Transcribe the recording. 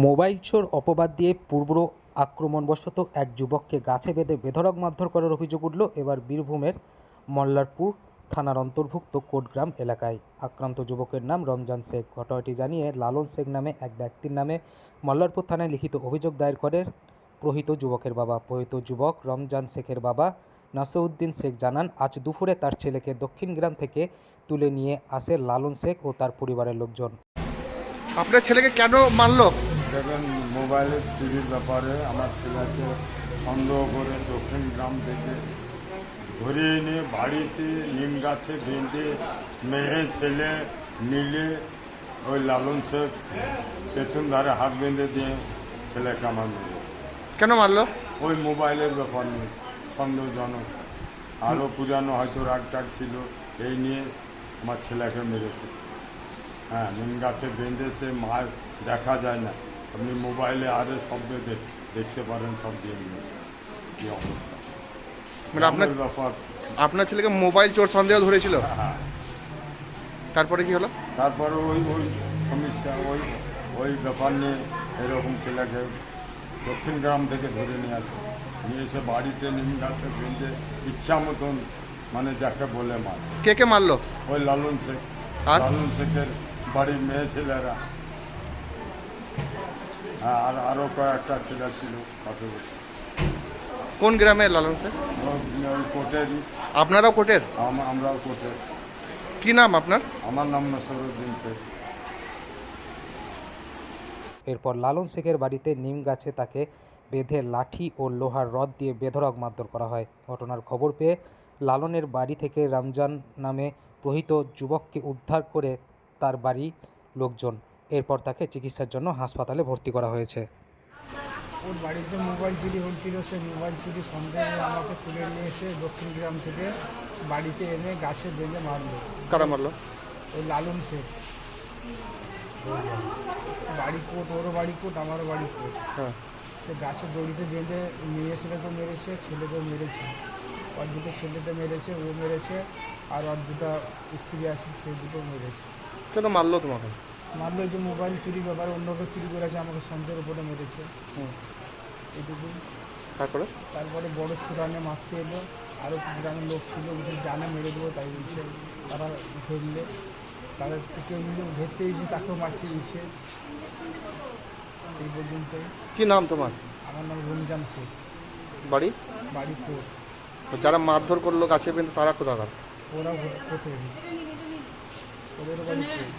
Mobile চোর অপবাদ দিয়ে পূর্ব আক্রমণবশত এক যুবককে গাছে বেঁধে বেধড়ক মারধর করার অভিযোগ উঠল এবার বীরভূমের মল্লারপুর থানার অন্তর্ভুক্ত কোটগ্রাম এলাকায়। আক্রান্ত যুবকের নাম রমজান শেখ। ঘটনাটি জানিয়ে লালন শেখ নামে এক ব্যক্তির নামে মল্লারপুর থানায় লিখিত অভিযোগ দায়ের করেন প্রহিত যুবকের বাবা। প্রহিত যুবক রমজান শেখের বাবা নাসিরউদ্দিন শেখ জানান, আজ দুপুরে তার ছেলেকে দক্ষিণ গ্রাম থেকে তুলে নিয়ে আসে লালন শেখ ও তার পরিবারের লোকজন। আপনার ছেলেকে কেন মারলো? দেখেন, মোবাইলের চুরির ব্যাপারে আমার ছেলেকে সন্দেহ করে দক্ষিণ গ্রাম থেকে ধরিয়ে নিয়ে বাড়িতে নিম গাছে বেঁধে মেয়ে ছেলে মিলে ওই লালন শেখ পেছন ধারে হাত বেঁধে দিয়ে ছেলেকে আমার মেরে। কেন মারলো? ওই মোবাইলের ব্যাপার নিয়ে সন্দেহজনক, আরও পুরানো হয়তো রাগ টাগ ছিল, এই নিয়ে আমার ছেলেকে মেরেছে। হ্যাঁ, নিম গাছে বেঁধেছে, মার দেখা যায় না, আপনি মোবাইলে আরে শব্দ দেখতে পারেন, সব দিয়ে নিয়েছে। কী অবস্থা মানে ব্যাপার। আপনার ছেলেকে মোবাইল চোর সন্দেহ ধরেছিল? হ্যাঁ, তারপরে কি হলো? তারপরে ওই সমস্যা, ওই ব্যাপার নিয়ে এরকম ছেলেকে দক্ষিণ গ্রাম থেকে ধরে নিয়ে এসে বাড়িতে নিম গাছে বেঁধে ইচ্ছা মতন, মানে যাকে বলে মার। কে মারলো? ওই লালন শেখ, আর লালন শেখের বাড়ির মেয়ে ছেলেরা। হ্যাঁ, আর আরও কয়েকটা ছেলে ছিল পাশে। কোন গ্রামে লালন শেখ? ওই কোর্টেরই। আপনারাও কোর্টের? আমরাও কোর্টের। কি নাম আপনার? আমার নাম নাসিরউদ্দিন শেখ। এরপর লালন শেখের বাড়িতে নিম গাছে তাকে বেঁধে লাঠি ও লোহার রড দিয়ে বেধড়ক মারধর করা হয়। ঘটনার খবর পেয়ে লালনের বাড়ি থেকে রমজান নামে প্রহিত যুবককে উদ্ধার করে তার বাড়ির লোকজন। এরপর তাকে চিকিৎসার জন্য হাসপাতালে ভর্তি করা হয়েছে। ওর বাড়িতে মোবাইল চুরি হচ্ছিল, সে মোবাইল চুরি সন্দেহে আমাকে তুলে নিয়ে এসে দক্ষিণ গ্রাম থেকে বাড়িতে এনে গাছে বেঁধে মারলো। কারা মারলো? ওই লালন শেখ। বাড়ি কোট, ওরও বাড়ি কোট, আমারও বাড়ি কোট। হ্যাঁ, সে গাছের দড়িতে বেঁধে মেয়ে ছেলেকেও মেরেছে, ছেলেকেও মেরেছে। ওর দুটো ছেলেকে মেরেছে, ও মেরেছে, আর ওর দুটো স্ত্রী আছে, সে দুটো মেরেছে। কেন মারলো তোমাকে? মারলো যে মোবাইল চুরি ব্যাপারে, অন্য কেউ চুরি করেছে, আমাকে সন্দেহের উপরে মেরেছে। এইটুকু। তারপরে বড় ছুরানে মারতে এলো, আরও গ্রামের লোক ছিল, ওদের জানে মেরে দেবো, তাই বলছে। তারা ধরলে, তাদের কেউ মিলে ধরতে এসে তাকেও মারতে দিয়েছে। এই পর্যন্তই। কি নাম তোমার? আমার নাম রমজান শেখ। বাড়ি? বাড়ি কোট। যারা মারধর করলো গাছে বেঁধে তারা কোথাকার? ওরা কোটে, ওদের বাড়ি কোট।